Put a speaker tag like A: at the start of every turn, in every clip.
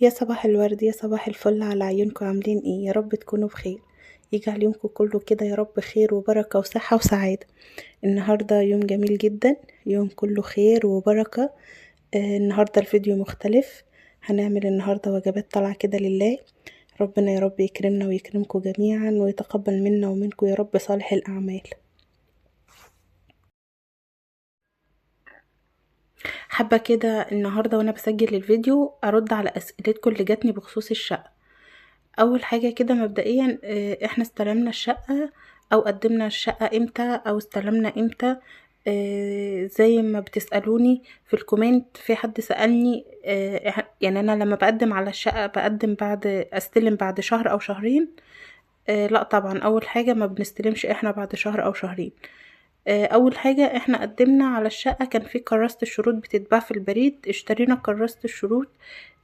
A: يا صباح الورد يا صباح الفل على عيونكم، عاملين ايه؟ يا رب تكونوا بخير. يجعل يومكم كله كده يا رب خير وبركة وصحة وسعادة. النهاردة يوم جميل جدا، يوم كله خير وبركة. النهاردة الفيديو مختلف. هنعمل النهاردة وجبات طالعة كده لله. ربنا يا رب يكرمنا ويكرمكم جميعا ويتقبل منا ومنكم يا رب صالح الأعمال. حابة كده النهاردة وانا بسجل الفيديو ارد على اسئلتكم اللي جاتني بخصوص الشقة. اول حاجة كده مبدئيا، احنا استلمنا الشقة او قدمنا الشقة امتى او استلمنا امتى؟ زي ما بتسألوني في الكومنت، في حد سألني يعني انا لما بقدم على الشقة بقدم بعد استلم بعد شهر او شهرين. لا طبعا، اول حاجة ما بنستلمش احنا بعد شهر او شهرين. اول حاجة احنا قدمنا على الشقة كان في كراسة الشروط بتتباع في البريد، اشترينا كراسة الشروط.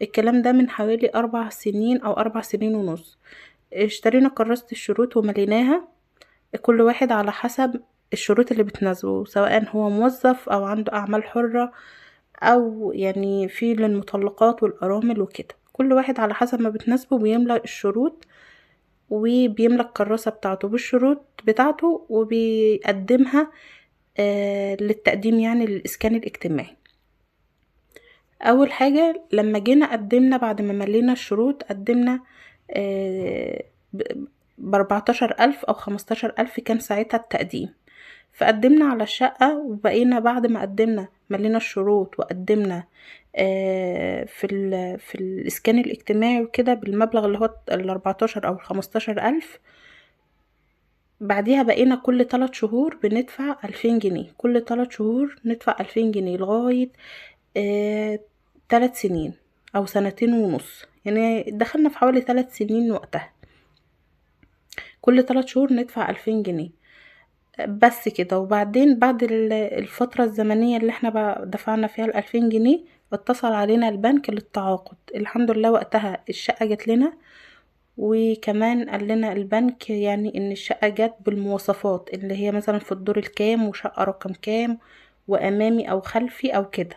A: الكلام ده من حوالي 4 سنين او 4 سنين ونص. اشترينا كراسة الشروط ومليناها، كل واحد على حسب الشروط اللي بتناسبه، سواء هو موظف او عنده اعمال حرة، او يعني في للمطلقات والارامل وكده. كل واحد على حسب ما بتناسبه بيملأ الشروط، وبيملى الكراسة بتاعته بالشروط بتاعته وبيقدمها للتقديم، يعني للإسكان الاجتماعي. أول حاجة لما جينا قدمنا بعد ما ملينا الشروط، قدمنا ب14,000 أو 15,000 كان ساعتها التقديم. فقدمنا على الشقة وبقينا بعد ما قدمنا ملينا الشروط وقدمنا في الإسكان الاجتماعي وكده بالمبلغ اللي هو 14 أو 15,000. بعديها بقينا كل 3 شهور بندفع 2000 جنيه، كل 3 شهور ندفع 2000 جنيه لغاية 3 سنين أو سنتين ونص، يعني دخلنا في حوالي 3 سنين وقتها. كل 3 شهور ندفع 2000 جنيه بس كده. وبعدين بعد الفترة الزمنية اللي احنا بقى دفعنا فيها 2000 جنيه، اتصل علينا البنك للتعاقد. الحمد لله وقتها الشقة جت لنا، وكمان قال لنا البنك يعني ان الشقة جت بالمواصفات اللي هي مثلا في الدور الكام وشقة رقم كام وامامي او خلفي او كده.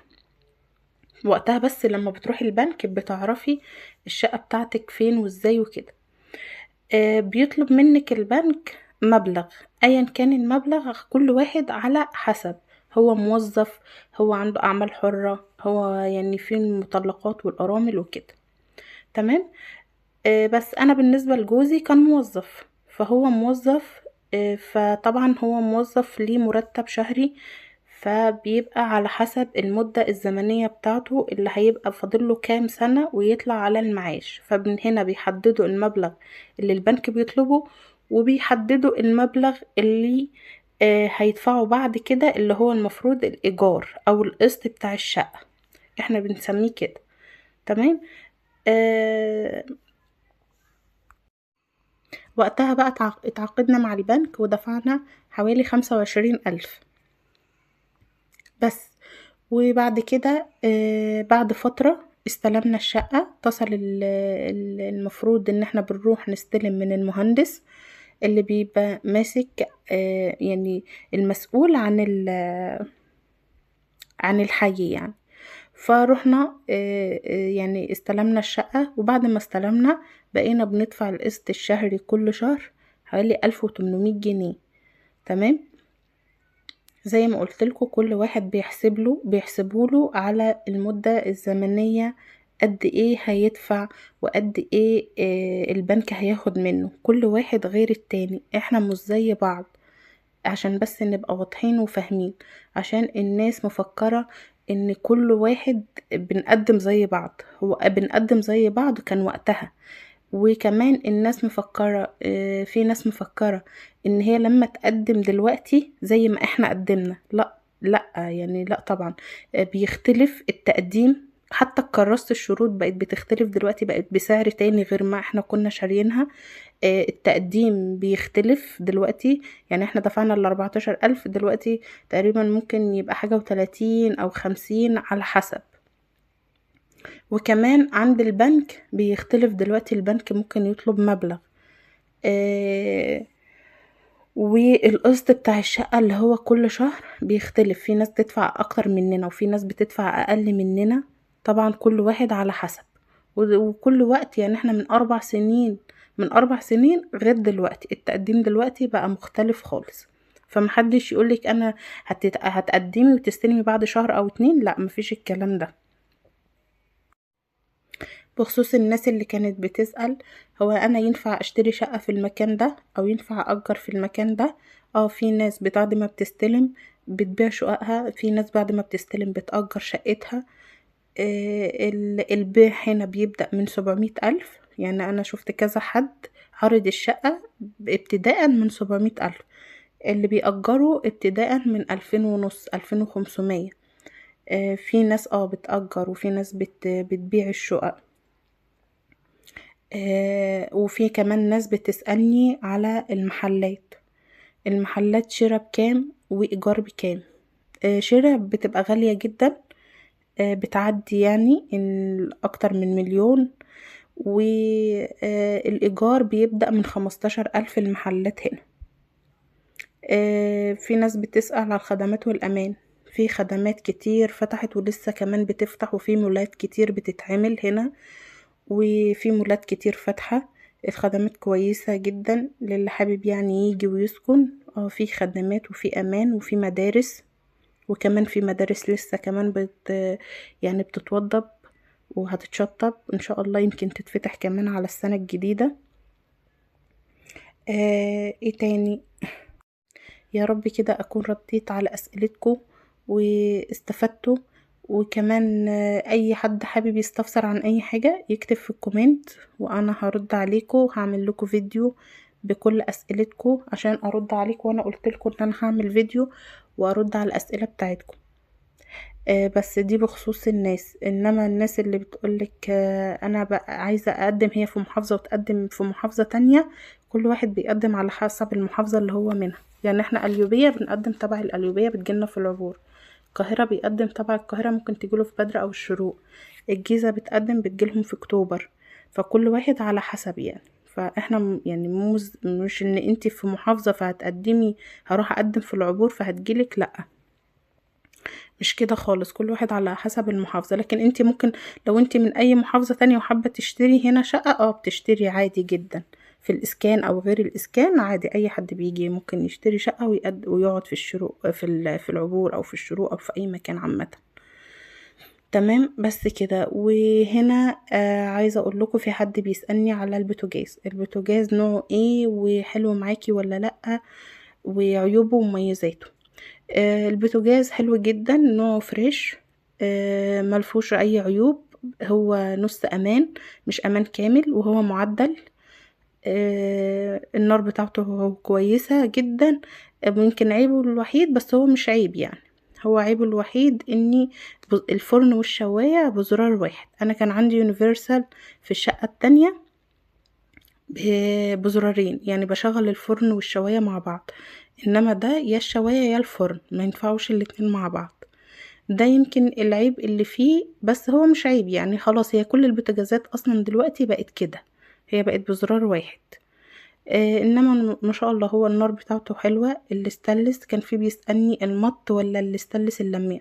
A: وقتها بس لما بتروحي البنك بتعرفي الشقة بتاعتك فين وازاي وكده. بيطلب منك البنك مبلغ، ايا كان المبلغ، كل واحد على حسب هو موظف، هو عنده اعمال حرة، هو يعني في المطلقات والارامل وكده. تمام. بس انا بالنسبة لجوزي كان موظف، فهو موظف. فطبعا هو موظف ليه مرتب شهري، فبيبقى على حسب المدة الزمنية بتاعته اللي هيبقى فاضله كام سنة ويطلع على المعاش. فمن هنا بيحددوا المبلغ اللي البنك بيطلبه، وبيحددوا المبلغ اللي هيدفعه بعد كده، اللي هو المفروض الإيجار أو القسط بتاع الشقة، احنا بنسميه كده. تمام. آه وقتها بقى اتعاقدنا مع البنك ودفعنا حوالي 25,000 بس. وبعد كده بعد فترة استلمنا الشقة. اتصل المفروض ان احنا بنروح نستلم من المهندس اللي بيبقى ماسك يعني المسؤول عن الحي يعني. فروحنا يعني استلمنا الشقة، وبعد ما استلمنا بقينا بندفع القسط الشهري كل شهر حوالي 1800 جنيه. تمام. زي ما قلت لكم كل واحد بيحسبوله على المدة الزمنية، قد ايه هيدفع وقد ايه البنك هياخد منه. كل واحد غير التاني، احنا مش زي بعض، عشان بس نبقى واضحين وفاهمين. عشان الناس مفكرة ان كل واحد بنقدم زي بعض، هو بنقدم زي بعض كان وقتها. وكمان الناس مفكرة، في ناس مفكرة ان هي لما تقدم دلوقتي زي ما احنا قدمنا. لا لا، يعني لا طبعا. بيختلف التقديم. حتى كراسة الشروط بقت بتختلف دلوقتي، بقت بسعر تاني غير ما احنا كنا شاريينها. التقديم بيختلف دلوقتي، يعني احنا دفعنا ال14,000 دلوقتي تقريبا ممكن يبقى حاجة و30 أو 50 على حسب. وكمان عند البنك بيختلف دلوقتي، البنك ممكن يطلب مبلغ. والقسط بتاع الشقة اللي هو كل شهر بيختلف، في ناس تدفع اكتر مننا وفي ناس بتدفع اقل مننا. طبعا كل واحد على حسب. وكل وقت يعني احنا من 4 سنين غير دلوقتي، التقديم دلوقتي بقى مختلف خالص. فمحدش يقولك انا هتقدمي وتستلمي بعد شهر او 2، لا مفيش الكلام ده. بخصوص الناس اللي كانت بتسأل، هو انا ينفع اشتري شقة في المكان ده او ينفع اجر في المكان ده؟ اه، في ناس بعد ما بتستلم بتبيع شققها، في ناس بعد ما بتستلم بتأجر شقتها. البيع هنا بيبدأ من 700 ألف، يعني أنا شفت كذا حد عرض الشقة ابتداء من 700 ألف، اللي بيأجروا ابتداء من 2500، 2500. في ناس بتأجر، وفي ناس بتبيع الشقق. وفي كمان ناس بتسألني على المحلات شراء بكام وإيجار بكام. شراء بتبقى غالية جدا، بتعدي يعني أكتر من 1,000,000. والإيجار بيبدأ من 15,000 المحلات هنا. في ناس بتسأل على الخدمات والأمان، في خدمات كتير فتحت ولسه كمان بتفتح، وفي مولات كتير بتتعمل هنا، وفي مولات كتير فاتحة. الخدمات كويسة جدا للي حابب يعني يجي ويسكن. في خدمات وفي أمان وفي مدارس، وكمان في مدارس لسه كمان يعني بتتوضب وهتتشطب ان شاء الله، يمكن تتفتح كمان على السنة الجديدة. ايه تاني؟ يا رب كده اكون رديت على اسئلتكم واستفدتوا. وكمان اي حد حابب يستفسر عن اي حاجة يكتب في الكومنت، وانا هرد عليكم، هعمل لكم فيديو بكل اسئلتكم عشان ارد عليكم، وانا قلت لكم ان انا هعمل فيديو وارد على الاسئلة بتاعتكم. بس دي بخصوص الناس. انما الناس اللي بتقولك انا بقى عايزة اقدم هي في محافظة وتقدم في محافظة تانية، كل واحد بيقدم على حسب المحافظة اللي هو منها. يعني احنا قليوبية بنقدم تبع القليوبية بتجيلنا في العبور، القاهرة بيقدم تبع القاهرة ممكن تجيله في بدر او الشروق، الجيزة بتقدم بتجيلهم في اكتوبر. فكل واحد على حسب يعني. فاحنا يعني مش ان انتي في محافظة فهتقدمي هروح اقدم في العبور فهتجيلك، لا مش كده خالص، كل واحد على حسب المحافظة. لكن انتي ممكن لو انتي من اي محافظة تانية وحابة تشتري هنا شقة، بتشتري عادي جدا في الاسكان او غير الاسكان، عادي اي حد بيجي ممكن يشتري شقة ويقعد في الشروق في العبور او في الشروق او في اي مكان عامة. تمام، بس كده. وهنا عايزة اقول لكم، في حد بيسألني على البوتاجاز نوعه ايه وحلو معاكي ولا لأ، وعيوبه ومميزاته. البوتاجاز حلو جدا، نوعه فريش، ملفوش اي عيوب. هو نص امان مش امان كامل، وهو معدل. النار بتاعته كويسة جدا. ممكن عيبه الوحيد، بس هو مش عيب يعني، هو عيبه الوحيد اني الفرن والشواية بزرار واحد. انا كان عندي يونيفرسال في الشقة التانية بزرارين، يعني بشغل الفرن والشواية مع بعض. انما ده يا الشواية يا الفرن، ما ينفعوش الاتنين مع بعض. ده يمكن العيب اللي فيه، بس هو مش عيب يعني، خلاص هي كل البوتاجازات اصلا دلوقتي بقت كده، هي بقت بزرار واحد. انما ما شاء الله هو النار بتاعته حلوة. الاستانلس كان فيه بيسألني المط ولا الاستانلس اللميع.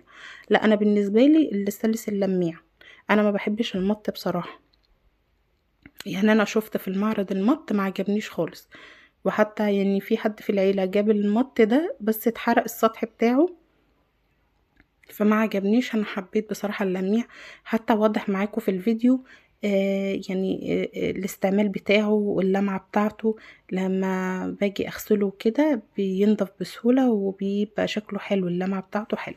A: لا، انا بالنسبة لي الاستانلس اللميع، انا ما بحبش المط بصراحة. يعني انا شفت في المعرض المط ما عجبنيش خالص، وحتى يعني في حد في العيلة جاب المط ده بس اتحرق السطح بتاعه، فما عجبنيش. انا حبيت بصراحة اللميع، حتى واضح معاكم في الفيديو. يعني الاستعمال بتاعه واللمعة بتاعته لما باجي اغسله كده بينضف بسهولة وبيبقى شكله حلو، اللمعة بتاعته حلو.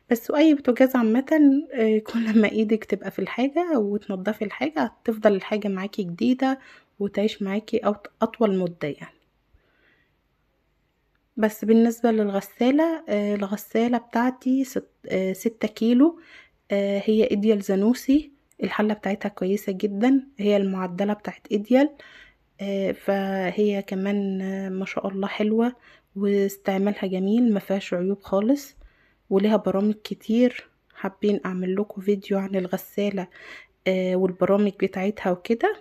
A: بس واي بوتاجاز عامة، كل ما ايدك تبقى في الحاجة وتنضفي الحاجة هتفضل الحاجة معاكي جديدة وتعيش معاكي اطول مدة يعني. بس بالنسبة للغسالة، الغسالة بتاعتي 6 كيلو. هي ايديال زانوسي، الحلة بتاعتها كويسة جدا، هي المعدلة بتاعت ايديال. فهي كمان ما شاء الله حلوة، واستعمالها جميل، ما فيهاش عيوب خالص، ولها برامج كتير. حابين اعمل لكم فيديو عن الغسالة والبرامج بتاعتها وكده،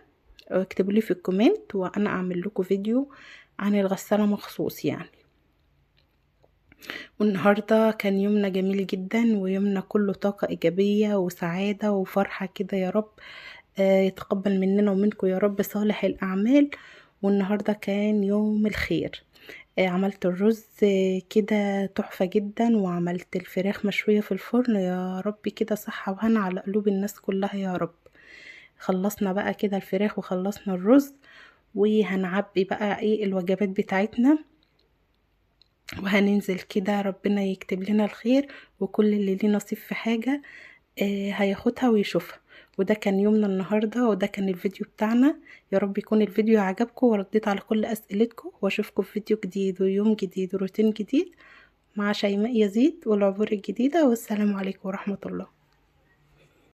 A: اكتبوا لي في الكومنت وانا اعمل لكم فيديو عن الغسالة مخصوص يعني. والنهاردة كان يومنا جميل جدا، ويومنا كله طاقة إيجابية وسعادة وفرحة كده يا رب. يتقبل مننا ومنكم يا رب صالح الأعمال. والنهاردة كان يوم الخير. عملت الرز كده تحفة جدا، وعملت الفراخ مشوية في الفرن، يا رب كده صحة وهنا على قلوب الناس كلها يا رب. خلصنا بقى كده الفراخ وخلصنا الرز، وهنعبي بقى ايه الوجبات بتاعتنا، وهننزل كده ربنا يكتب لنا الخير، وكل اللي ليه نصيب في حاجة هياخدها ويشوفها. وده كان يومنا النهاردة، وده كان الفيديو بتاعنا. يا رب يكون الفيديو عجبكم ورديت على كل أسئلتكم، واشوفكم في فيديو جديد ويوم جديد وروتين جديد مع شيماء يزيد والعبور الجديدة. والسلام عليكم ورحمة الله.